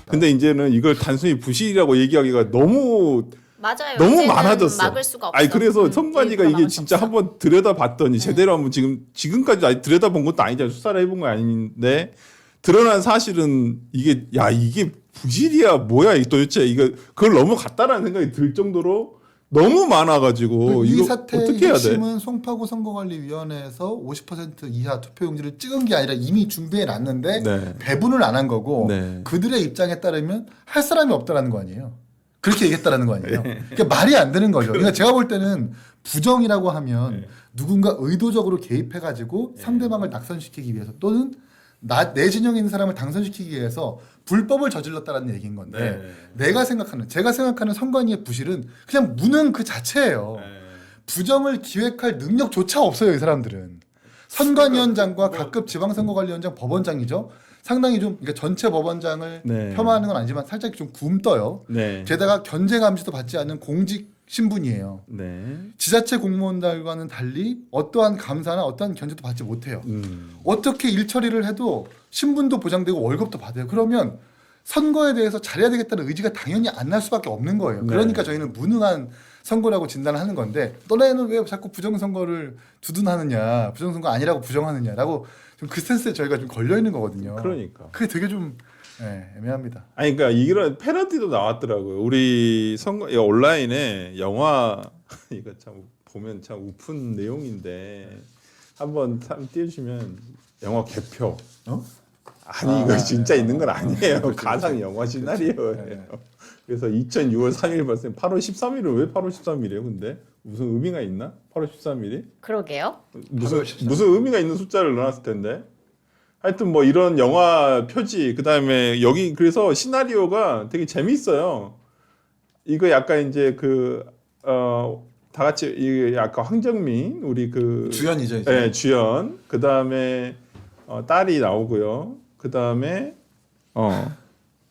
근데 이제는 이걸 단순히 부실이라고 얘기하기가 너무 맞아요. 너무 이제는 많아졌어. 막을 수가 없어. 아니 그래서 선관위가 일부러 이게 막을 수 진짜 없어. 한번 들여다봤더니 제대로 한번 지금까지 아직 들여다본 것도 아니잖아. 수사를 해본 거 아닌데 드러난 사실은 이게 이게 부실이야 뭐야 이 도대체 이거 그걸 넘어갔다라는 생각이 들 정도로 너무 많아가지고 이 이거 사태의 어떻게 해야 돼? 핵심은 송파구 선거관리위원회에서 50% 이하 투표용지를 찍은 게 아니라 이미 준비해 놨는데 네. 배분을 안 한 거고 네. 그들의 입장에 따르면 할 사람이 없다라는 거 아니에요. 그렇게 얘기했다라는 거 아니에요. 그러니까 말이 안 되는 거죠. 그러니까 제가 볼 때는 부정이라고 하면 누군가 의도적으로 개입해가지고 상대방을 낙선시키기 위해서 또는 내 진영에 있는 사람을 당선시키기 위해서 불법을 저질렀다라는 얘기인 건데 제가 생각하는 선관위의 부실은 그냥 무능 그 자체예요. 부정을 기획할 능력조차 없어요, 이 사람들은. 선관위원장과 각급 지방선거관리위원장 법원장이죠. 상당히 좀 그러니까 전체 법원장을 폄하하는 건 아니지만 살짝 좀 굼떠요. 게다가 견제 감시도 받지 않는 공직 신분이에요. 지자체 공무원들과는 달리 어떠한 감사나 어떠한 견제도 받지 못해요. 어떻게 일 처리를 해도 신분도 보장되고 월급도 받아요. 그러면 선거에 대해서 잘해야 되겠다는 의지가 당연히 안 날 수밖에 없는 거예요. 그러니까 저희는 무능한 선거라고 진단을 하는 건데 너네는 왜 자꾸 부정선거를 두둔하느냐, 부정선거 아니라고 부정하느냐라고 좀 그 스탠스에 저희가 좀 걸려 있는 거거든요. 그러니까 그게 되게 좀 애매합니다. 아니 그러니까 이런 패러디도 나왔더라고요. 우리 선거 온라인에 영화 이거 참 보면 참 우픈 내용인데 한번 띄워주시면 영화 개표. 아니 이거 진짜 있는 건 아니에요. 가상 영화 시나리오예요. 그래서 2006월 3일 발생 8월 13일은 왜 8월 13일이에요? 근데 무슨 의미가 있나? 8월 13일이? 그러게요. 무슨 의미가 있는 숫자를 넣어놨을 텐데. 하여튼 뭐 이런 영화 표지 그다음에 여기 그래서 시나리오가 되게 재밌어요. 이거 약간 이제 다 같이 이 아까 황정민 우리 주연이죠 이제. 네, 주연. 그다음에 딸이 나오고요. 그다음에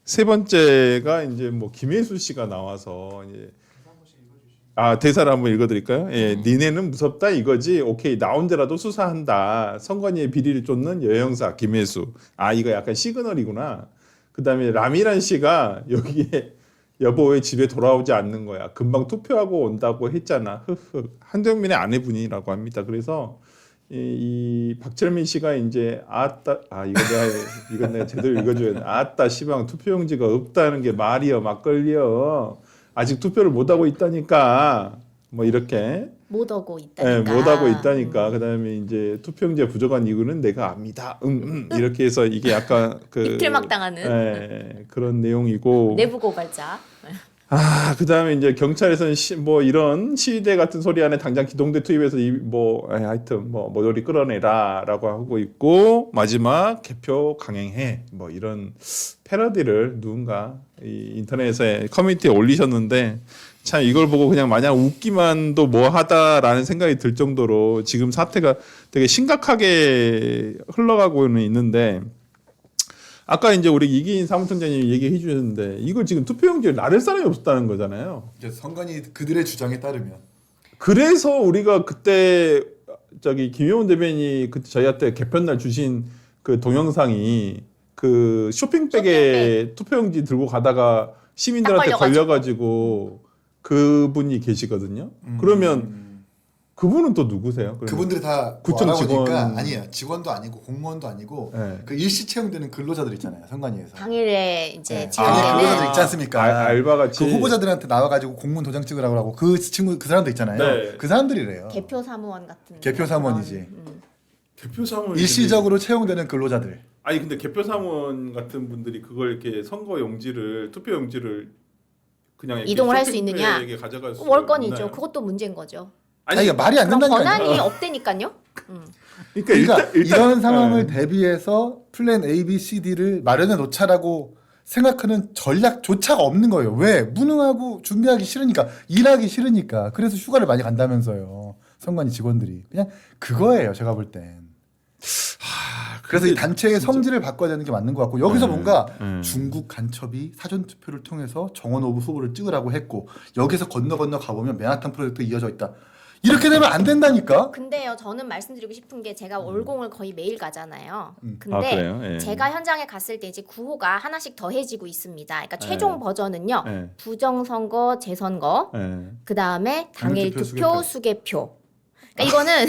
세 번째가 이제 뭐 김혜수 씨가 나와서 이제 대사를 한번 읽어드릴까요? 예, 니네는 무섭다 이거지. 오케이 나 혼자라도 수사한다. 선관위의 비리를 쫓는 여형사 김혜수. 이거 약간 시그널이구나. 그다음에 라미란 씨가 여기에 여보 왜 집에 돌아오지 않는 거야. 금방 투표하고 온다고 했잖아. 한정민의 아내분이라고 합니다. 그래서 이 박철민 씨가 이제 이건 내가 제대로 읽어줘야 돼. 아따 시방 투표용지가 없다는 게 말이여 막걸리여. 아직 투표를 못 하고 있다니까. 뭐 이렇게 못 하고 있다니까. 못 하고 있다니까. 그다음에 이제 투표용지에 부족한 이유는 내가 압니다. 이렇게 해서 이게 약간 입틀막 당하는 그런 내용이고. 내부 고발자. 그다음에 이제 경찰에서는 뭐 이런 시위대 같은 소리 안에 당장 기동대 투입해서 하여튼 모조리 끌어내라라고 하고 있고 마지막 개표 강행해 뭐 이런 패러디를 누군가 이 인터넷에 커뮤니티에 올리셨는데 참 이걸 보고 그냥 마냥 웃기만도 뭐하다라는 생각이 들 정도로 지금 사태가 되게 심각하게 흘러가고는 있는데. 아까 이제 우리 이기인 사무총장님이 얘기해 주셨는데 이걸 지금 투표용지를 나를 사람이 없었다는 거잖아요. 선관위 그들의 주장에 따르면. 그래서 우리가 그때 김효은 대변인이 그때 저희한테 개편날 주신 그 동영상이 그 쇼핑백에 투표용지 들고 가다가 시민들한테 걸려가지고 그분이 계시거든요. 그러면 그분은 또 누구세요? 그분들이 다 구청 직원 아니에요. 직원도 아니고 공무원도 아니고 그 일시 채용되는 근로자들 있잖아요. 선관위에서. 당일에 이제 근로자들 있지 않습니까? 알바같이 그 후보자들한테 나와가지고 공무원 도장 찍으라고 하고 그 사람들 있잖아요. 네. 그 사람들이래요. 개표 사무원 같은. 개표 사무원이지. 개표 사무원 일시적으로 채용되는 근로자들. 아니 근데 개표 사무원 같은 분들이 그걸 이렇게 선거 용지를 투표 용지를 그냥 이렇게 이동을 할 수 있느냐? 가져갈 수 월권이죠. 있나요? 그것도 문제인 거죠. 이게 말이 안 그런 된다니까요. 권한이 없대니까요. 그러니까 일단 이런 상황을 대비해서 플랜 A, B, C, D를 마련해 놓자라고 생각하는 전략조차가 없는 거예요. 왜? 무능하고 준비하기 싫으니까, 일하기 싫으니까. 그래서 휴가를 많이 간다면서요. 선관위 직원들이. 그냥 그거예요. 제가 볼 땐. 그래서 이 단체의 성질을 바꿔야 되는 게 맞는 것 같고 여기서 뭔가 중국 간첩이 사전투표를 통해서 정원 오브 후보를 찍으라고 했고 여기서 건너 가보면 맨하탄 프로젝트 이어져 있다. 이렇게 되면 안 된다니까. 근데요, 저는 말씀드리고 싶은 게 제가 월공을 거의 매일 가잖아요. 아, 근데 그래요? 예. 제가 현장에 갔을 때 이제 구호가 하나씩 더해지고 있습니다. 그러니까 최종 버전은요. 예. 부정선거, 재선거, 예. 그 다음에 당일 당일투표, 투표, 수개표. 그러니까 이거는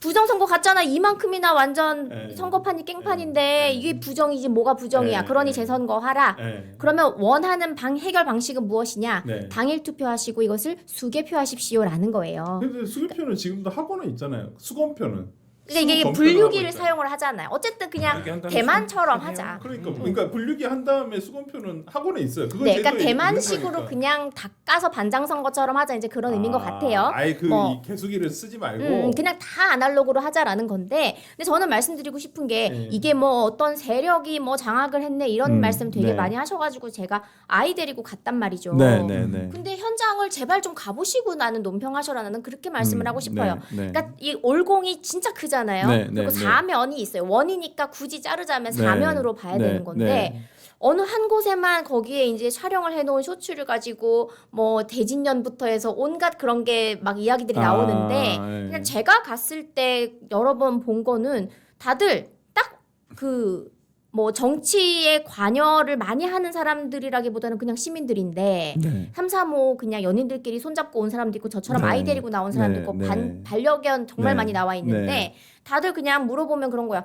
부정선거 갔잖아. 이만큼이나 완전 예. 선거판이 깽판인데 이게 부정이지 뭐가 부정이야. 예. 그러니 예. 재선거 하라. 예. 그러면 원하는 해결 방식은 무엇이냐? 네. 당일 투표하시고 이것을 수개표하십시오라는 거예요. 근데 수개표는 지금도 하고는 있잖아요. 수검표는. 그러니까 이게 수검표를 하고 분류기를 있잖아요. 사용을 하잖아요. 어쨌든 그냥 분류기 한 다음에 대만처럼 수검표 하자. 그러니까 분류기 한 다음에 수검표는 하고는 있어요. 그건 네, 그러니까 제도에 대만식으로 있는 거니까. 그냥 닦아서 반장 선거처럼 하자 이제 그런 의미인 것 같아요. 아예 그 뭐. 이 개수기를 쓰지 말고. 그냥 다 아날로그로 하자라는 건데, 근데 저는 말씀드리고 싶은 게 네. 이게 뭐 어떤 세력이 뭐 장악을 했네 이런 말씀 되게 네. 많이 하셔가지고 제가 아이 데리고 갔단 말이죠. 네. 네. 근데 현장을 제발 좀 가보시고 나는 논평하셔라는 그렇게 말씀을 하고 싶어요. 네. 그러니까 이 올공이 진짜 크잖아요. 네, 그리고 네, 사면이 있어요. 원이니까 굳이 자르자면 네, 사면으로 봐야 네, 되는 건데 네. 어느 한 곳에만 거기에 이제 촬영을 해놓은 쇼츠를 가지고 뭐 대진년부터 해서 온갖 그런 게 막 이야기들이 나오는데 네. 그냥 제가 갔을 때 여러 번 본 거는 다들 딱 그 뭐 정치에 관여를 많이 하는 사람들이라기보다는 그냥 시민들인데 네. 3, 3, 5 그냥 연인들끼리 손잡고 온 사람도 있고 저처럼 네. 아이 데리고 나온 사람도 네. 있고 네. 반려견 정말 네. 많이 나와 있는데 네. 다들 그냥 물어보면 그런 거야.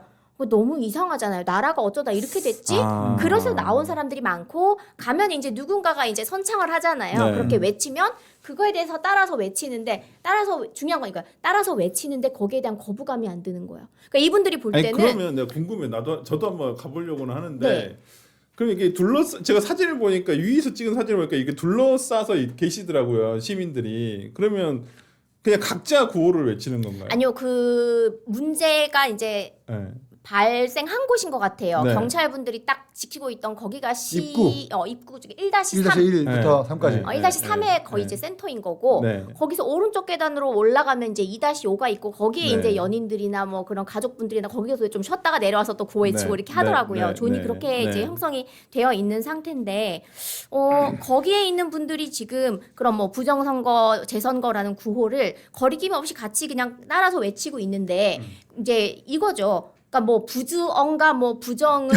너무 이상하잖아요. 나라가 어쩌다 이렇게 됐지? 아. 그래서 나온 사람들이 많고 가면 이제 누군가가 이제 선창을 하잖아요. 네. 그렇게 외치면 그거에 대해서 따라서 외치는데 따라서 중요한 거니까 따라서 외치는데 거기에 대한 거부감이 안 드는 거예요. 그러니까 이분들이 볼 아니 때는 그러면 내가 궁금해. 저도 한번 가보려고는 하는데. 네. 그럼 이게 제가 사진을 보니까 위에서 찍은 사진을 보니까 이게 둘러싸서 계시더라고요 시민들이. 그러면 그냥 각자 구호를 외치는 건가요? 아니요 그 문제가 이제 네. 발생한 곳인 것 같아요. 네. 경찰분들이 딱 지키고 있던 거기가 입구 중에 1-3 1-1부터 3까지. 네. 1-3에 거의 이제 센터인 거고 네. 거기서 오른쪽 계단으로 올라가면 이제 2-5가 있고 거기에 네. 이제 연인들이나 뭐 그런 가족분들이나 거기서 좀 쉬었다가 내려와서 또 구호외치고 네. 이렇게 하더라고요. 네. 존이 네. 그렇게 네. 이제 형성이 되어 있는 상태인데 거기에 있는 분들이 지금 그런 뭐 부정선거, 재선거라는 구호를 거리낌 없이 같이 그냥 따라서 외치고 있는데 이제 이거죠. 그러니까 뭐 부주언가 뭐 부정을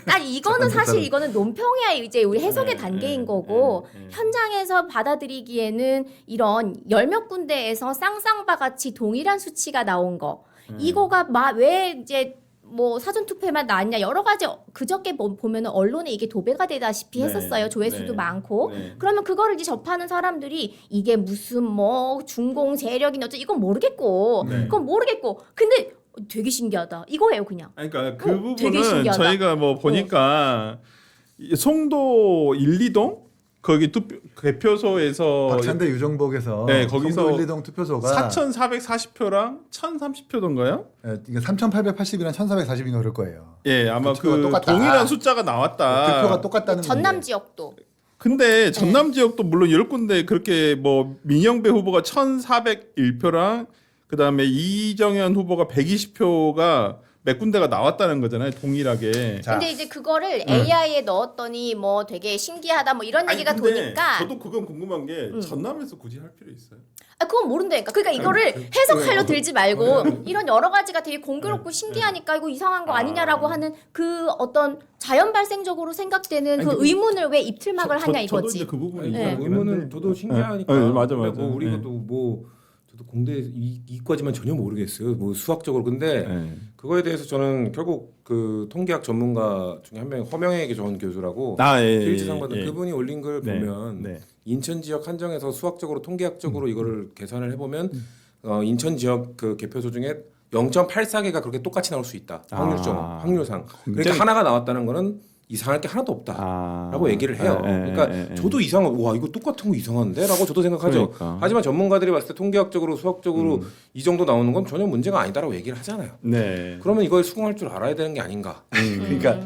딱 이거는 사실 이거는 논평이야 이제 우리 해석의 단계인 거고 현장에서 받아들이기에는 이런 열몇 군데에서 쌍쌍바같이 동일한 수치가 나온 거 이거가 왜 이제 뭐 사전투표에만 나왔냐 여러 가지 그저께 보면은 언론에 이게 도배가 되다시피 네. 했었어요. 조회수도 네. 많고 네. 그러면 그거를 이제 접하는 사람들이 이게 무슨 뭐 중공 세력이냐 어쩌 이건 모르겠고 네. 그건 모르겠고 근데 되게 신기하다 이거예요 그냥. 아니, 그러니까 그 되게 부분은 신기하다. 저희가 뭐 보니까 이 송도 1, 2동 거기 개표소에서 박찬대 유정복에서 네, 거기서 송도 1, 2동 투표소가 4,440표랑 1,030표던가요? 이게 3,880이랑 1,440인가 그럴 거예요. 예, 아마 그 투표가 그 똑같다. 동일한 숫자가 나왔다. 득표가 똑같다는 전남 건데. 지역도 근데 전남 지역도 물론 10군데 그렇게 뭐 민영배 후보가 1,401표랑 그다음에 이정현 후보가 120표가 몇 군데가 나왔다는 거잖아요. 동일하게. 자, 근데 이제 그거를 AI에 넣었더니 뭐 되게 신기하다 뭐 이런 얘기가 근데 도니까 저도 그건 궁금한 게 전남에서 굳이 할 필요 있어요? 그건 모른다니까. 그러니까 이거를 해석하려 들지 말고 이런 여러 가지가 되게 공교롭고 신기하니까 이거 이상한 거 아니냐라고 하는 그 어떤 자연 발생적으로 생각되는 그 의문을 왜 입틀막을 하냐 저도 이거지. 이제 그 부분이 아니, 네. 의문은 저도 신기하니까. 네, 맞아. 근데 뭐 우리가 네. 또 뭐 저도 공대 이과지만 전혀 모르겠어요. 뭐 수학적으로 근데 네. 그거에 대해서 저는 결국 그 통계학 전문가 중에 한 명이 허명의 전 교수라고 필즈상 받은 그분이 올린 걸 보면 네. 인천 지역 한정에서 수학적으로 통계학적으로 이거를 계산을 해보면 인천 지역 그 개표소 중에 0.84개가 그렇게 똑같이 나올 수 있다. 확률상. 그러니까 하나가 나왔다는 거는 이상할 게 하나도 없다라고 얘기를 해요. 그러니까 저도 와 이거 똑같은 거 이상한데라고 저도 생각하죠. 그러니까. 하지만 전문가들이 봤을 때 통계학적으로 수학적으로 이 정도 나오는 건 전혀 문제가 아니다라고 얘기를 하잖아요. 네. 그러면 이걸 수긍할 줄 알아야 되는 게 아닌가. 그러니까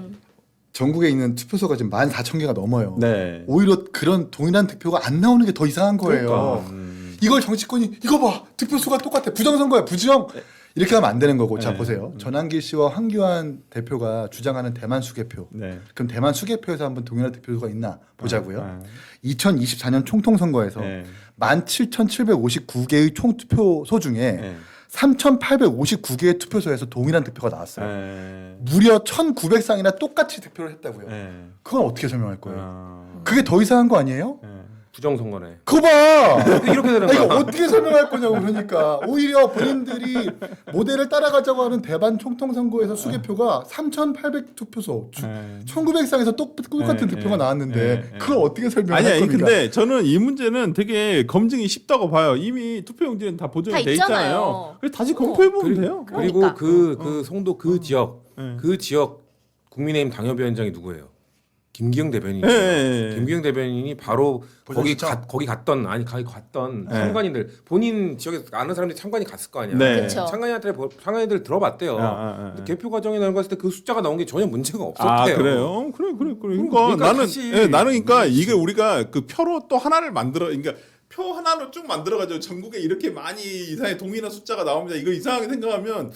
전국에 있는 투표소가 지금 14,000개가 넘어요. 네. 오히려 그런 동일한 득표가 안 나오는 게 더 이상한 거예요. 그러니까. 이걸 정치권이 이거 봐 득표수가 똑같아 부정선거야 부정 이렇게 하면 안 되는 거고. 자 네. 보세요. 전한길 씨와 황교안 대표가 주장하는 대만 수개표. 네. 그럼 대만 수개표에서 한번 동일한 득표수가 있나 보자고요. 네. 2024년 총통선거에서 네. 17,759개의 총투표소 중에 네. 3,859개의 투표소에서 동일한 득표가 나왔어요. 네. 무려 1,900쌍이나 똑같이 득표를 했다고요. 네. 그건 어떻게 설명할 거예요? 아. 그게 더 이상한 거 아니에요? 네. 부정선거네. 그거 봐! 이렇게 되는 이거 거야. 어떻게 설명할 거냐고 그러니까 오히려 본인들이 모델을 따라가자고 하는 대만 총통선거에서 수개표가 3,800 투표소 네. 1,900쌍에서 똑같은 네, 득표가 네, 나왔는데 네, 네. 그걸 어떻게 설명할 아니 겁니까? 근데 저는 이 문제는 되게 검증이 쉽다고 봐요. 이미 투표용지는 다 보존이 다 돼 있잖아요. 있잖아요. 그래서 다시 검토해 보면 돼요. 그리고 그러니까. 그 송도 그 지역 네. 그 지역 국민의힘 당협위원장이 누구예요? 김기영 대변인이에요. 네. 김기영 대변인이 바로 보셨죠? 거기 갔던 네. 참관인들 본인 지역에 아는 사람들이 참관이 갔을 거 아니야. 네. 그쵸. 참관인들 들어봤대요. 아. 개표 과정에 나갔을 때 그 숫자가 나온 게 전혀 문제가 없었대요. 그래요? 그래. 그러니까, 그러니까 나는 다시- 나는 그러니까 이게 우리가 그 표로 또 하나를 만들어 그러니까 표 하나로 쭉 만들어 가지고 전국에 이렇게 많이 이상의 동일한 숫자가 나옵니다. 이거 이상하게 생각하면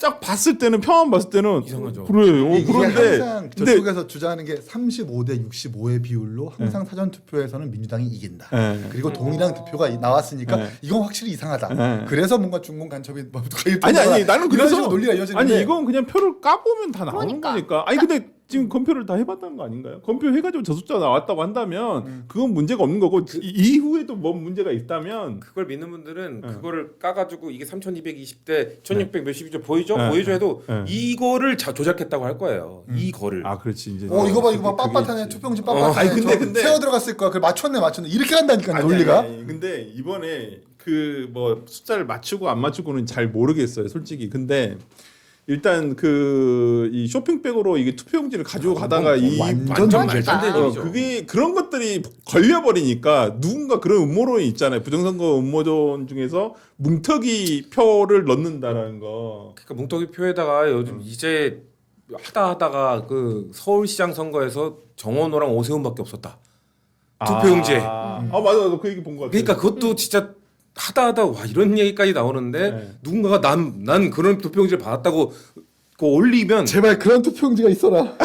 딱 봤을 때는 표만 봤을 때는 이상하죠. 그래요. 이게 그런데 항상 근데 저쪽에서 주장하는 게 35대 65의 비율로 항상 사전 투표에서는 민주당이 이긴다. 네. 그리고 동일한 투표가 나왔으니까 네. 이건 확실히 이상하다. 네. 그래서 뭔가 중공 간첩이 뭐 아니 나는 이런 그래서 식으로 논리가 이어지는데 아니 이건 그냥 표를 까보면 다 나오는 그러니까. 거니까. 아니 근데 지금 검표를 다 해봤다는 거 아닌가요? 검표 해가지고 저 숫자 나왔다고 한다면 그건 문제가 없는 거고 이후에도 뭐 문제가 있다면 그걸 믿는 분들은 네. 그거를 까가지고 이게 3,220대 1,600 몇십이죠 보이죠? 네. 보이죠 해도 네. 이거를 조작했다고 할 거예요. 이 거를. 아 그렇지 이제 이거 봐 이거 봐 그게 빳빳하네 있지. 투표용지 빳빳하네. 아니, 근데- 저 세워 들어갔을 거야. 그걸 맞췄네 이렇게 간다니까 아니, 논리가. 아니, 근데 이번에 그 뭐 숫자를 맞추고 안 맞추고는 잘 모르겠어요 솔직히. 근데 일단 그 이 쇼핑백으로 이게 투표용지를 가지고 가다가 이 완전 말도 안 되는 그러니까. 일이죠. 그게 그런 것들이 걸려버리니까 누군가 그런 음모론이 있잖아요. 부정선거 음모론 중에서 뭉터기 표를 넣는다라는 거. 그러니까 뭉터기 표에다가 요즘 이제 하다가 그 서울시장 선거에서 정원호랑 오세훈밖에 없었다. 투표용지에. 맞아, 그 얘기 본 것 같아. 그러니까 그것도 진짜 하다 와 이런 얘기까지 나오는데 네. 누군가가 난 그런 투표용지를 받았다고 그 올리면 제발 그런 투표용지가 있어라.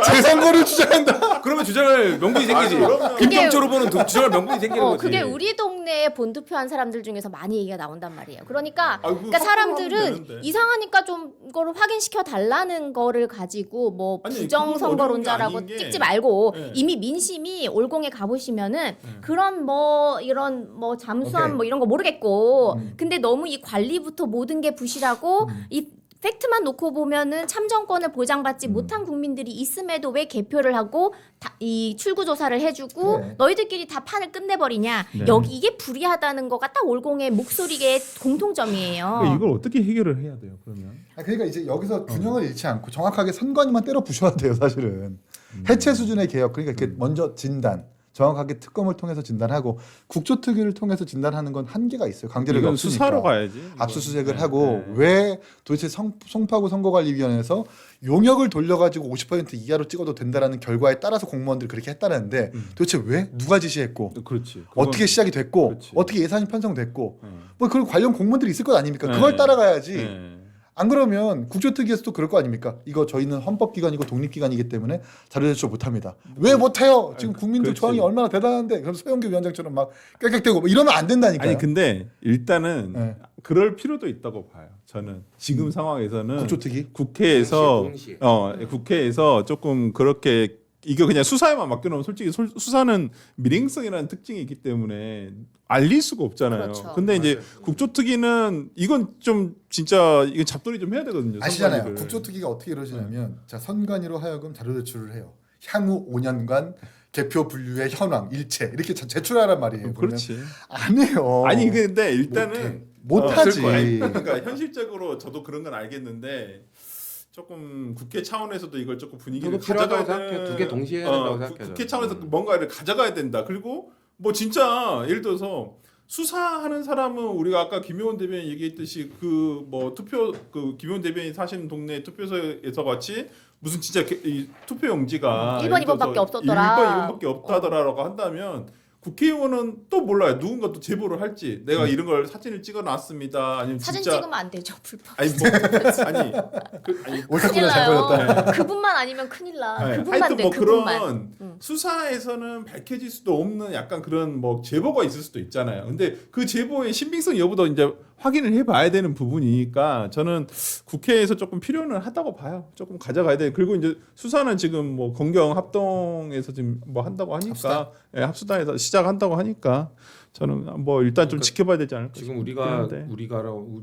제 선거를 주장한다. 그러면 주장할 명분이 생기지. 그럼요. 김경철 후보는 주장할 명분이 생기는 거지. 그게 우리 동네에 본투표한 사람들 중에서 많이 얘기가 나온단 말이에요. 그러니까, 아이고, 그러니까 사람들은 하면 되는데. 이상하니까 좀 이거를 확인시켜 달라는 거를 가지고 뭐 아니, 부정선거론자라고 그건 어려운 게 아닌 찍지 게- 말고 네. 이미 민심이 올공에 가보시면은 그런 뭐 이런 뭐 잠수함 오케이. 뭐 이런 거 모르겠고 근데 너무 이 관리부터 모든 게 부실하고 이 팩트만 놓고 보면은 참정권을 보장받지 못한 국민들이 있음에도 왜 개표를 하고 이 출구조사를 해주고 그래. 너희들끼리 다 판을 끝내버리냐. 네. 여기 이게 불이하다는 거가 딱 올공의 목소리의 공통점이에요. 그러니까 이걸 어떻게 해결을 해야 돼요? 그러면 그러니까 이제 여기서 균형을 잃지 않고 정확하게 선관위만 때려 부셔야 돼요 사실은. 해체 수준의 개혁 그러니까 이렇게 먼저 진단. 정확하게 특검을 통해서 진단하고 국조특위를 통해서 진단하는 건 한계가 있어요. 강제력이 이건 없으니까. 수사로 가야지. 압수수색을 네, 하고 네. 왜 도대체 송파구 선거관리위원회에서 용역을 돌려가지고 50% 이하로 찍어도 된다라는 결과에 따라서 공무원들이 그렇게 했다는데 도대체 왜 누가 지시했고 그렇지. 그건- 어떻게 시작이 됐고 그렇지. 어떻게 예산이 편성됐고 네. 뭐 그런 관련 공무원들이 있을 것 아닙니까? 그걸 네. 따라가야지. 네. 안 그러면 국조특위에서도 그럴 거 아닙니까? 이거 저희는 헌법기관이고 독립기관이기 때문에 자료제출 못합니다. 왜 못해요? 지금 국민들 그렇지. 저항이 얼마나 대단한데 그럼 소영기 위원장처럼 막 깍깍대고 뭐 이러면 안 된다니까요. 아니 근데 일단은 네. 그럴 필요도 있다고 봐요. 저는 지금 상황에서는 국조특위? 국회에서 동시에. 국회에서 조금 그렇게 이거 그냥 수사에만 맡겨놓으면 솔직히 수사는 밀행성이라는 특징이 있기 때문에 알릴 수가 없잖아요. 그렇죠. 근데 이제 국조특위는 이건 좀 진짜 이거 잡돌이 좀 해야 되거든요. 아시잖아요. 선관위를. 국조특위가 어떻게 이루어지냐면 자 선관위로 하여금 자료 제출을 해요. 향후 5년간 개표 분류의 현황 일체 이렇게 제출하란 말이에요. 그러면 그렇지. 안 해요. 아니 근데 일단은 못하지. 그러니까 현실적으로 저도 그런 건 알겠는데 조금 국회 차원에서도 이걸 조금 분위기를 저도 필요하다고 가져가는 생각해요. 두 개 동시에 해야 된다고 생각해요, 국회 저는. 차원에서 뭔가를 가져가야 된다. 그리고 뭐 진짜 예를 들어서 수사하는 사람은 우리가 아까 김효원 대변인 얘기했듯이 그 뭐 투표 그 김효원 대변인 사시는 동네 투표소에서 같이 무슨 진짜 이 투표 용지가 1번, 2번밖에 없었더라. 1번, 2번밖에 없다더라라고 한다면 국회의원은 또 몰라요. 누군가 또 제보를 할지 내가 이런 걸 사진을 찍어놨습니다. 아니면 사진 진짜 찍으면 안 되죠. 불법. 아니 뭐 아니 아니 큰일 옳다구나 잘 나요. 보였다. 그분만 아니면 큰일 나. 네, 그분만 하여튼 돼. 뭐 그분만. 그런 수사에서는 밝혀질 수도 없는 약간 그런 뭐 제보가 있을 수도 있잖아요. 근데 그 제보의 신빙성 여부도 이제 확인을 해봐야 되는 부분이니까 저는 국회에서 조금 필요는 하다고 봐요. 조금 가져가야 돼. 그리고 이제 수사는 지금 뭐 검경 합동에서 지금 뭐 한다고 하니까 합수단? 예, 합수단에서 시작한다고 하니까 저는 뭐 일단 좀 그러니까 지켜봐야 되지 않을까 지금 싶긴 우리가 한데.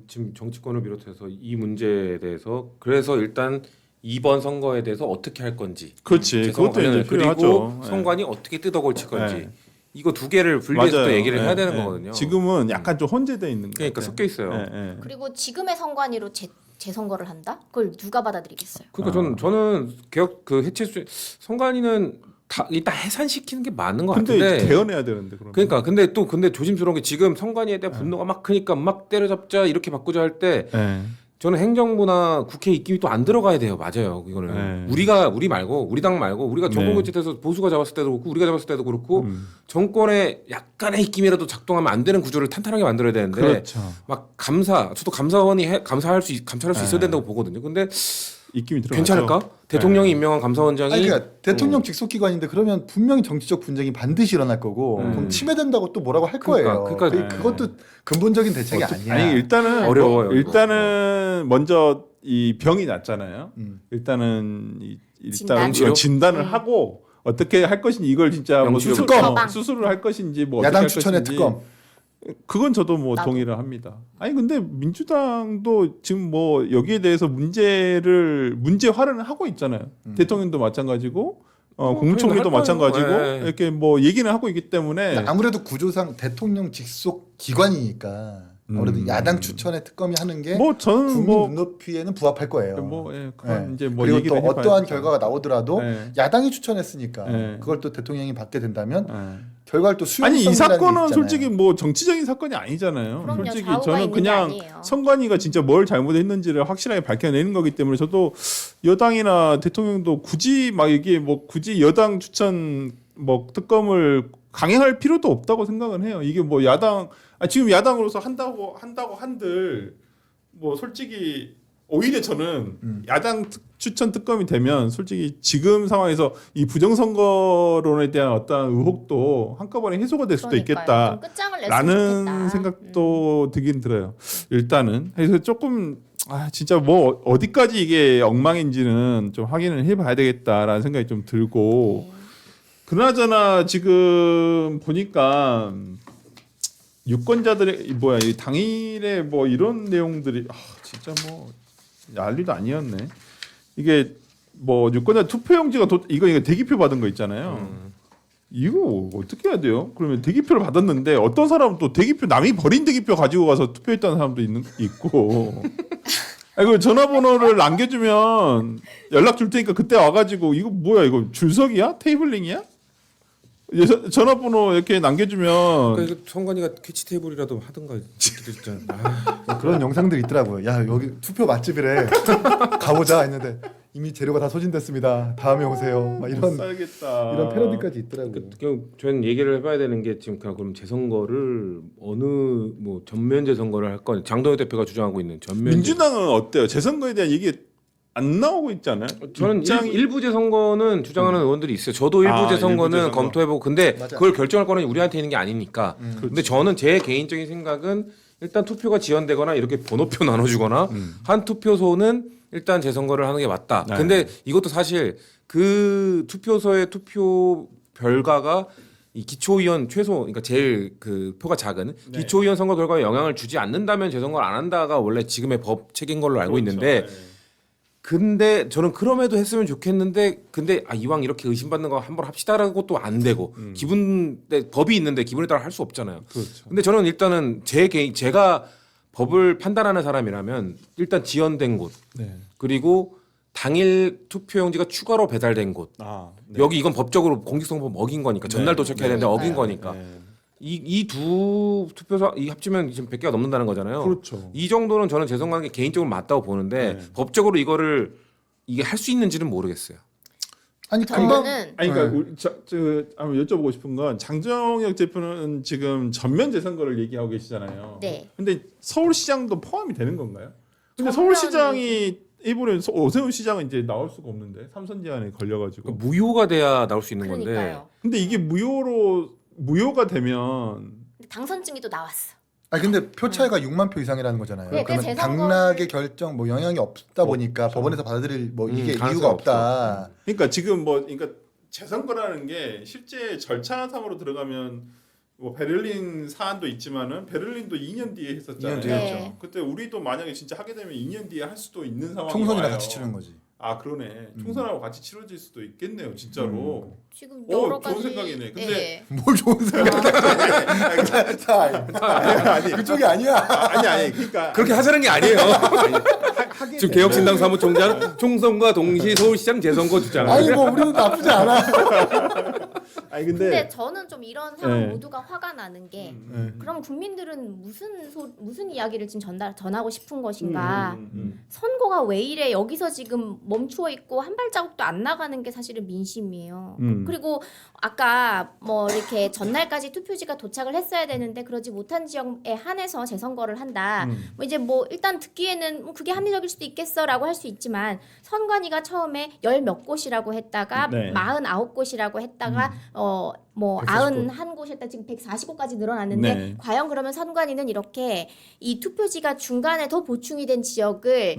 지금 정치권을 비롯해서 이 문제에 대해서 그래서 일단 이번 선거에 대해서 어떻게 할 건지 그렇지. 재선 그것도 이제 관련을 그리고 필요하죠. 예. 선관위 어떻게 뜯어골칠 건지 네. 이거 두 개를 분리해서 또 맞아요. 얘기를 해야 예, 되는 예. 거거든요. 지금은 약간 좀 혼재돼 있는 거 그러니까 섞여 있어요. 예. 그리고 지금의 선관위로 재선거를 한다? 그걸 누가 받아들이겠어요? 그러니까 저는 개혁 그 해체 선관위는 다 일단 해산시키는 게 맞는 것 근데 같은데. 개헌해야 되는데 그러면. 그러니까 근데 조심스러운 게 지금 선관위에 대한 분노가 막 크니까 막 때려잡자 이렇게 바꾸자 할 때 예. 저는 행정부나 국회 입김이 또 안 들어가야 돼요. 맞아요. 이거는 우리 말고 우리 당 말고 우리가 정권 교체돼서 보수가 잡았을 때도 그렇고 우리가 잡았을 때도 그렇고 정권에 약간의 입김이라도 작동하면 안 되는 구조를 탄탄하게 만들어야 되는데 그렇죠. 막 저도 감사원이 감찰할 수 있어야 된다고 보거든요. 근데 입김이 들어. 괜찮을까? 대통령이 임명한 감사원장이 아니, 그러니까 대통령 직속기관인데 그러면 분명히 정치적 분쟁이 반드시 일어날 거고 그럼 침해된다고 또 뭐라고 할 거예요. 그러니까 그것도 근본적인 대책이 아니야. 아니 일단은 어려워요, 일단은 먼저 이 병이 났잖아요. 일단은 진단? 이거 진단을 하고 어떻게 할 것인지 이걸 진짜 뭐 영치료 특검. 수술을 할 것인지 뭐 야당 어떻게 할 추천의 것인지 특검. 그건 저도 뭐 나도. 동의를 합니다. 아니 근데 민주당도 지금 뭐 여기에 대해서 문제화를 하고 있잖아요. 대통령도 마찬가지고 국무총리도 할 거예요. 마찬가지고 네. 이렇게 뭐 얘기는 하고 있기 때문에 아무래도 구조상 대통령 직속 기관이니까 아무래도 야당 추천의 특검이 하는 게 뭐 저는 국민 뭐 눈높이에는 부합할 거예요. 그건 네. 이제 뭐 그리고 얘기를 또 해봐야죠. 어떠한 결과가 나오더라도 네. 야당이 추천했으니까 네. 그걸 또 대통령이 받게 된다면 네. 결과를 또 수용성이라는 아니 이 게 사건은 있잖아요. 솔직히 뭐 정치적인 사건이 아니잖아요. 그럼요. 솔직히 좌우가 저는 있는 게 그냥 아니에요. 선관위가 진짜 뭘 잘못했는지를 확실하게 밝혀내는 거기 때문에 저도 여당이나 대통령도 굳이 막 이게 뭐 굳이 여당 추천 뭐 특검을 강행할 필요도 없다고 생각은 해요. 이게 뭐 야당 지금 야당으로서 한다고 한들 뭐 솔직히 오히려 저는 야당 추천 특검이 되면 솔직히 지금 상황에서 이 부정선거론에 대한 어떤 의혹도 한꺼번에 해소가 될 수도 있겠다. 좀 끝장을 냈으면 좋겠다. 라는 생각도 들긴 들어요. 일단은 그래서 조금 진짜 뭐 어디까지 이게 엉망인지는 좀 확인을 해봐야 되겠다라는 생각이 좀 들고 그나저나 지금 보니까 유권자들의 뭐야 이 당일에 뭐 이런 내용들이 진짜 뭐 난리도 아니었네. 이게 뭐 유권자 투표용지가 이거 대기표 받은 거 있잖아요. 이거 어떻게 해야 돼요? 그러면 대기표를 받았는데 어떤 사람은 또 대기표 남이 버린 대기표 가지고 가서 투표했다는 사람도 있고. 이거 전화번호를 남겨주면 연락 줄 테니까 그때 와가지고 이거 뭐야 이거 줄석이야? 테이블링이야? 전화번호 이렇게 남겨주면 그러니까 선관위가 캐치 테이블이라도 하든가 진짜. 그런 영상들이 있더라고요. 야 여기 투표 맛집이래. 가보자 했는데 이미 재료가 다 소진됐습니다. 다음에 오세요. 막 못 살겠다. 이런 패러디까지 있더라고요. 저는 얘기를 해봐야 되는 게 지금 그럼 재선거를 어느 뭐 전면 재선거를 할 건 장동혁 대표가 주장하고 있는 전면 민주당은 어때요? 재선거에 대한 얘기 안 나오고 있잖아요. 저는 일부 재선거는 주장하는 의원들이 있어요. 저도 일부 재선거는 일부 재선거. 검토해보고 근데 맞아. 그걸 결정할 거는 우리한테 있는 게 아니니까. 근데 저는 제 개인적인 생각은 일단 투표가 지연되거나 이렇게 번호표 나눠주거나 한 투표소는 일단 재선거를 하는 게 맞다. 네. 근데 이것도 사실 그 투표소의 투표 결과가 이 기초의원 최소 그러니까 제일 그 표가 작은 네. 기초의원 선거 결과에 영향을 주지 않는다면 재선거를 안 한다가 원래 지금의 법 책인 걸로 알고 있는데 근데 저는 그럼에도 했으면 좋겠는데 근데 이왕 이렇게 의심받는 거 한번 합시다라고 또 안 되고 법이 있는데 기분에 따라 할 수 없잖아요. 그렇죠. 근데 저는 일단은 제가 법을 판단하는 사람이라면 일단 지연된 곳 네. 그리고 당일 투표용지가 추가로 배달된 곳 네. 여기 이건 법적으로 공직선거법 어긴 거니까 전날 도착해야 되는데 어긴 거니까 네. 이 두 투표소 이 합치면 지금 100개가 넘는다는 거잖아요. 그렇죠. 이 정도는 저는 재선관계 개인적으로 맞다고 보는데 네. 법적으로 이게 할 수 있는지는 모르겠어요. 아니 금방 저는 아니 그러니까 네. 우리 한번 여쭤보고 싶은 건 장정혁 대표는 지금 전면 재선거를 얘기하고 계시잖아요. 네. 근데 서울시장도 포함이 되는 건가요? 근데 전면이- 서울시장이 이번에 오세훈 시장은 이제 나올 수가 없는데 삼선 제한에 걸려가지고. 그 무효가 돼야 나올 수 있는 건데. 그러니까요. 근데 이게 무효가 되면 근데 당선증이 또 나왔어. 아니 근데 표 차이가 6만 표 이상이라는 거잖아요. 네, 그러면 재선거를- 당락의 결정 뭐 영향이 없다 보니까 법원에서 받아들일 뭐 이게 가능성이 이유가 없다. 그러니까 지금 그러니까 재선거라는 게 실제 절차상으로 들어가면 뭐 베를린 사안도 있지만은 베를린도 2년 뒤에 했었잖아요. 2년 뒤에 했죠. 네. 그때 우리도 만약에 진짜 하게 되면 2년 뒤에 할 수도 있는 상황이 총선이랑 와요. 같이 치르는 거지. 아 그러네. 총선하고 같이 치러질 수도 있겠네요, 진짜로. 지금 오, 여러 좋은 가지 생각이네. 근데 네. 뭘 좋은 생각이야. 아니, 그쪽이 아니야. 아니, 그러니까 그렇게 하자는 게 아니에요. 하긴 지금 개혁신당 사무총장 총선과 동시 서울시장 재선거 주장. 아니 뭐 우리는 나쁘지 않아. 아니 근데 근데 저는 좀 이런 상황 네. 모두가 화가 나는 게 네. 그럼 국민들은 무슨 이야기를 지금 전하고 싶은 것인가? 음. 선거가 왜 이래? 여기서 지금 멈추어 있고 한 발자국도 안 나가는 게 사실은 민심이에요. 그리고 아까 뭐 이렇게 전날까지 투표지가 도착을 했어야 되는데 그러지 못한 지역에 한해서 재선거를 한다. 뭐 이제 뭐 일단 듣기에는 뭐 그게 합리적일 수도 있겠어라고 할 수 있지만 선관위가 처음에 10몇 곳이라고 했다가 네. 49곳이라고 했다가 뭐 140 91곳 했다 지금 140곳까지 늘어났는데 네. 과연 그러면 선관위는 이렇게 이 투표지가 중간에 더 보충이 된 지역을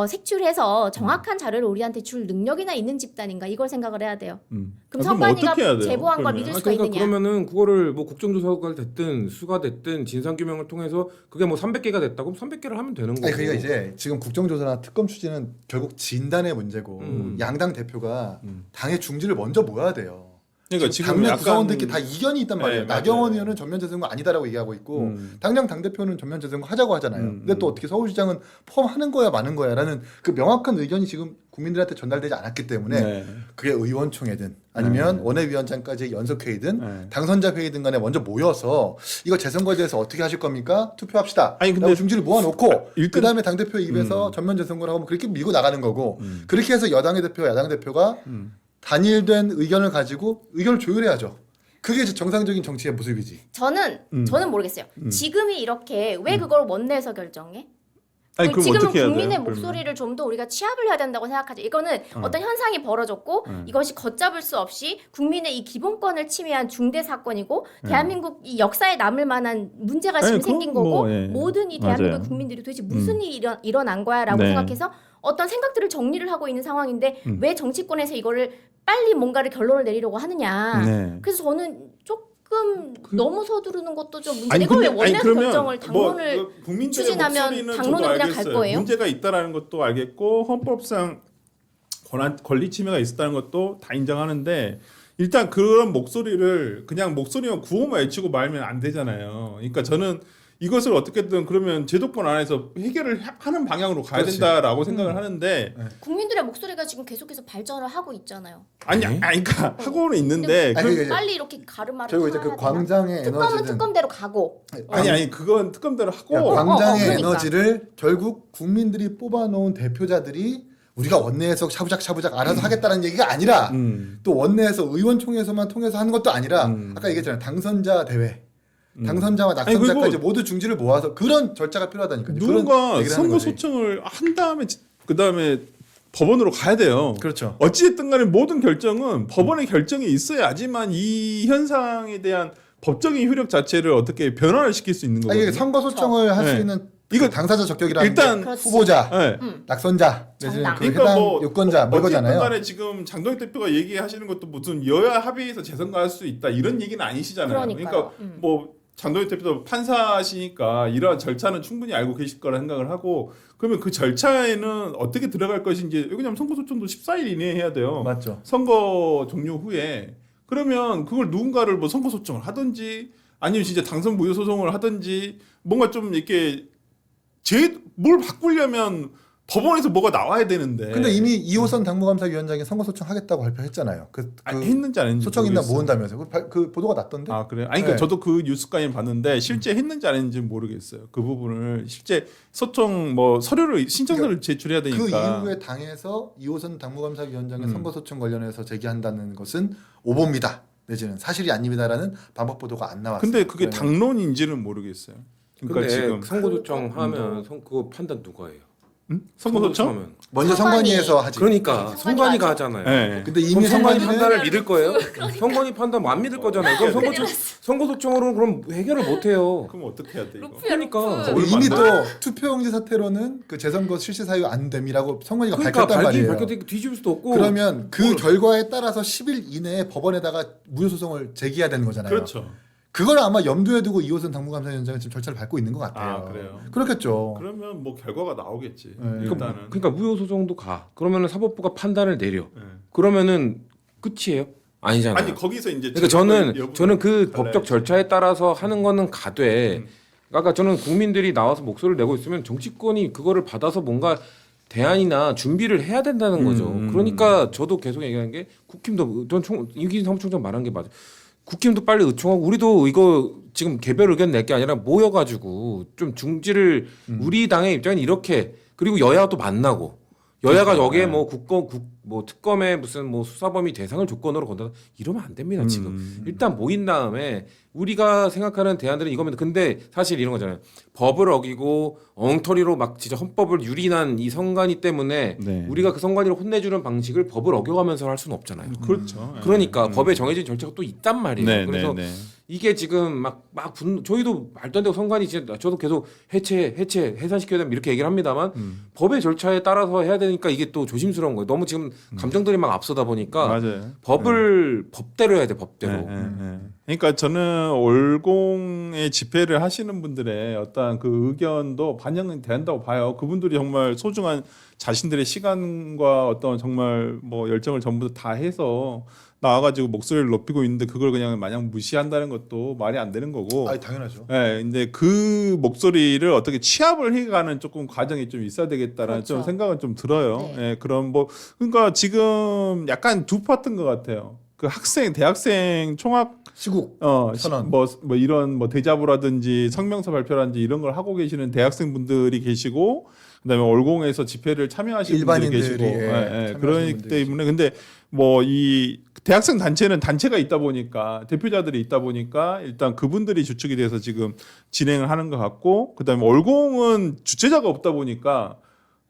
색출해서 정확한 자료를 우리한테 줄 능력이나 있는 집단인가 이걸 생각을 해야 돼요. 그럼 그럼 선관위가 어떻게 해야 돼요, 제보한 걸 그러면? 믿을 아니, 수가 그러니까 있느냐? 그러면은 그거를 뭐 국정조사가 됐든 수가 됐든 진상규명을 통해서 그게 뭐 300개가 됐다 그럼 300개를 하면 되는 거고. 아니 그러니까 이제 지금 국정조사나 특검 취지는 결국 진단의 문제고 양당 대표가 당의 중지를 먼저 모아야 돼요. 그러니까 지금 당내 약간 구성원들끼리 다 이견이 있단 말이에요. 네, 맞아요. 나경원 의원은 전면 재선거 아니다라고 얘기하고 있고 당장 당 대표는 전면 재선거 하자고 하잖아요. 근데 또 어떻게 서울시장은 포함하는 거야 마는 거야라는 그 명확한 의견이 지금 국민들한테 전달되지 않았기 때문에 네. 그게 의원총회든 아니면 원내위원장까지 연석회의든 네. 당선자 회의든 간에 먼저 모여서 이거 재선거에 대해서 어떻게 하실 겁니까? 투표합시다. 아니, 근데 라고 중지를 모아놓고 일단- 그다음에 당대표 입에서 전면 재선거라고 하면 그렇게 밀고 나가는 거고 그렇게 해서 여당의 대표와 야당 대표가 단일된 의견을 가지고 의견을 조율해야죠. 그게 이제 정상적인 정치의 모습이지. 저는 모르겠어요. 지금이 이렇게 왜 그걸 원내에서 결정해? 아니 그럼 지금은 어떻게 해야 돼요? 국민의 그러면? 목소리를 좀 더 우리가 취합을 해야 된다고 생각하죠. 이거는 어떤 현상이 벌어졌고 이것이 걷잡을 수 없이 국민의 이 기본권을 침해한 중대 사건이고 대한민국 이 역사에 남을 만한 문제가 지금 아니, 생긴 그건 거고 뭐, 예. 모든 이 대한민국 맞아요. 국민들이 도대체 무슨 일이 일어난 거야라고 네. 생각해서 어떤 생각들을 정리를 하고 있는 상황인데 왜 정치권에서 이거를 빨리 뭔가를 결론을 내리려고 하느냐. 네. 그래서 저는 조금 너무 서두르는 것도 좀 문제. 아니, 이걸 왜 근데- 원내에서 아니, 그러면 결정을 당론을 뭐, 국민들의 추진하면 목소리는 당론을 저도 그냥 갈 알겠어요. 거예요? 문제가 있다라는 것도 알겠고 헌법상 권리 침해가 있었다는 것도 다 인정하는데 일단 그런 목소리를 그냥 목소리만 구호만 외치고 말면 안 되잖아요. 그러니까 저는 이것을 어떻게든 그러면 제도권 안에서 해결을 하는 방향으로 가야 그렇지. 된다라고 생각을 하는데 국민들의 목소리가 지금 계속해서 발전을 하고 있잖아요. 아니 그러니까 하고는 있는데 아니, 그럼- 그게 이제 빨리 이렇게 가르마를 결국 이제 그 쌓아야 되나? 광장의 특검은 에너지든 특검대로 가고 아니 그건 특검대로 하고 그러니까 광장의 그러니까. 에너지를 결국 국민들이 뽑아놓은 대표자들이 우리가 원내에서 샤부작 알아서 하겠다는 얘기가 아니라 또 원내에서 의원총회에서만 통해서 하는 것도 아니라 아까 얘기했잖아요. 당선자 대회. 당선자와 아니, 낙선자까지 그리고 모두 중지를 모아서 그런 절차가 필요하다니까요. 누군가 그런 얘기를 하는 선거 거지. 소청을 한 다음에 그 다음에 법원으로 가야 돼요. 그렇죠. 어찌됐든 간에 모든 결정은 법원의 결정이 있어야지만 이 현상에 대한 법적인 효력 자체를 어떻게 변화를 시킬 수 있는 아니, 거거든요. 이게 선거 소청을 할 수 네. 있는 이거 그 당사자 적격이라는 일단- 게 그렇지. 후보자, 네. 낙선자, 내지는 정당. 그 해당 유권자 뭐 어쨌든 이거잖아요. 간에 지금 장동혁 대표가 얘기하시는 것도 무슨 여야 합의해서 재선거할 수 있다 이런 얘기는 아니시잖아요. 그러니까요. 그러니까 뭐 장동혁 대표도 판사시니까 이러한 절차는 충분히 알고 계실 거라 생각을 하고 그러면 그 절차에는 어떻게 들어갈 것인지 왜냐하면 선거 소청도 14일 이내에 해야 돼요. 맞죠. 선거 종료 후에 그러면 그걸 누군가를 뭐 선거 소청을 하든지 아니면 진짜 당선 무효 소송을 하든지 뭔가 좀 이렇게 뭘 바꾸려면 법원에서 뭐가 나와야 되는데. 근데 이미 2호선 당무감사위원장이 선거 소청하겠다고 발표했잖아요. 아니, 했는지 안 했는지 소청이나 모르겠어요. 모은다면서요. 그 보도가 났던데. 아 그래요? 아니 그러니까 네. 저도 그 뉴스까지 봤는데 실제 했는지 안 했는지 모르겠어요. 그 부분을 실제 소청 뭐 서류를 신청서를 제출해야 그 되니까. 이후에 당에서 2호선 당무감사위원장의 선거 소청 관련해서 제기한다는 것은 오보입니다. 내지는 사실이 아닙니다라는 반박 보도가 안 나왔어요. 근데 그게 그러면 당론인지는 모르겠어요. 그러니까 근데 지금 선거소청하면 그거 판단 누가 해요? 선거소청? 선거소청하면. 먼저 선관위에서 하지. 그러니까 선관위가 하잖아요. 네. 근데 그럼 이미 선관위 선관위는 판단을 믿을 거예요? 선관위 판단 안 믿을 거잖아요. 그럼 선거소청으로는 그럼 해결을 못 해요. 그럼 어떻게 해야 돼 이거? 그러니까 이미 또 투표용지 사태로는 그 재선거 실시 사유 안 됨이라고 선관위가 그러니까 밝혔단 말이에요. 밝혀도 뒤집을 수도 없고. 그러면 그 결과에 따라서 10일 이내에 법원에다가 무효 소송을 제기해야 되는 거잖아요. 그렇죠. 그걸 아마 염두에 두고 2호선 당무감사위원장은 지금 절차를 밟고 있는 것 같아요. 아 그래요. 그렇겠죠. 그러면 뭐 결과가 나오겠지. 네. 일단은. 그러니까 무효 소송도 가. 그러면은 사법부가 판단을 내려. 네. 그러면은 끝이에요? 아니잖아요. 아니 거기서 이제 그러니까 저는 그 법적 달라야지. 절차에 따라서 하는 거는 가되 아까 저는 국민들이 나와서 목소리를 내고 있으면 정치권이 그거를 받아서 뭔가 대안이나 준비를 해야 된다는 거죠. 그러니까 저도 계속 얘기하는 게 국힘도 전 임기진 사무총장 말한 게 맞아요. 국힘도 빨리 의총하고 우리도 이거 지금 개별 의견 낼 게 아니라 모여가지고 좀 중지를 우리 당의 입장은 이렇게 그리고 여야도 만나고 여야가 여기에 뭐 뭐 특검에 무슨 뭐 수사범위 대상을 조건으로 건다 이러면 안 됩니다 지금. 일단 모인 다음에 우리가 생각하는 대안들은 이겁니다. 근데 사실 이런 거잖아요. 법을 어기고 엉터리로 막 진짜 헌법을 유린한 이 선관위 때문에 네. 우리가 그 선관위를 혼내주는 방식을 법을 어겨가면서 할 수는 없잖아요. 그렇죠. 그러니까 법에 정해진 절차가 또 있단 말이에요. 네, 그래서 네, 네. 이게 지금 저희도 말도 안 되고 선관위 진짜 저도 계속 해산시켜야 되면 이렇게 얘기를 합니다만 법의 절차에 따라서 해야 되니까 이게 또 조심스러운 거예요. 너무 지금 감정들이 막 앞서다 보니까 맞아요. 법을 법대로 해야 돼 법대로. 네, 네, 네. 그러니까 저는 올공의 집회를 하시는 분들의 어떤 그 의견도 반영이 된다고 봐요. 그분들이 정말 소중한 자신들의 시간과 어떤 정말 뭐 열정을 전부 다 해서 나와가지고 목소리를 높이고 있는데 그걸 그냥 마냥 무시한다는 것도 말이 안 되는 거고. 아, 당연하죠. 네, 근데 그 목소리를 어떻게 취합을 해가는 조금 과정이 좀 있어야 되겠다라는 그렇죠. 좀 생각은 좀 들어요. 네. 네, 그런 뭐 그러니까 지금 약간 두 파트인 것 같아요. 그 대학생 총학 시국 선언. 뭐 이런 뭐 대자보라든지 성명서 발표라든지 이런 걸 하고 계시는 대학생분들이 계시고 그다음에 올공에서 집회를 참여하시는 분들이 일반인들이, 계시고 참여하시는 그러기 분들이 때문에 근데 뭐 이 대학생 단체는 단체가 있다 보니까 대표자들이 있다 보니까 일단 그분들이 주축이 돼서 지금 진행을 하는 것 같고 그다음에 올공은 주최자가 없다 보니까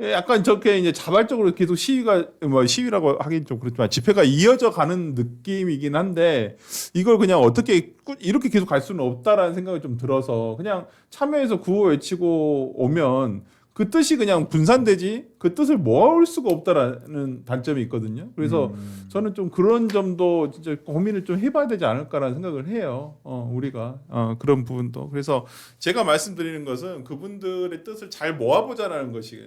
약간 저렇게 이제 자발적으로 계속 시위라고 하긴 좀 그렇지만 집회가 이어져 가는 느낌이긴 한데 이걸 그냥 어떻게 이렇게 계속 갈 수는 없다라는 생각이 좀 들어서 그냥 참여해서 구호 외치고 오면 그 뜻이 그냥 분산되지 그 뜻을 모아올 수가 없다라는 단점이 있거든요. 그래서 저는 좀 그런 점도 진짜 고민을 좀 해봐야 되지 않을까라는 생각을 해요. 우리가 그런 부분도. 그래서 제가 말씀드리는 것은 그분들의 뜻을 잘 모아보자라는 것이에요.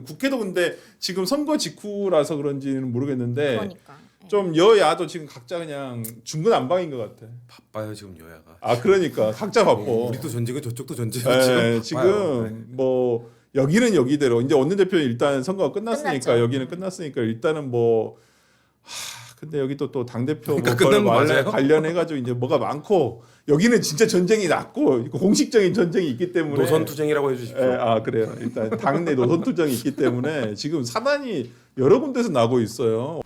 국회도 근데 지금 선거 직후라서 그런지는 모르겠는데 그러니까. 좀 여야도 지금 각자 그냥 중구난방인 것 같아. 바빠요 지금 여야가. 아 그러니까 각자 바빠. 우리도 전쟁은 저쪽도 전쟁이고 네, 지금 바빠요. 지금 뭐 여기는 여기대로 이제 원내대표 일단 선거가 끝났으니까 끝났죠. 여기는 끝났으니까 일단은 뭐 근데 여기 또 당대표 그러니까 뭐 끝난 거 맞아요? 관련해가지고 이제 뭐가 많고 여기는 진짜 전쟁이 났고 공식적인 전쟁이 있기 때문에 노선투쟁이라고 해주십시오. 그래요. 일단 당내 노선투쟁이 있기 때문에 지금 사단이 여러 군데서 나고 있어요.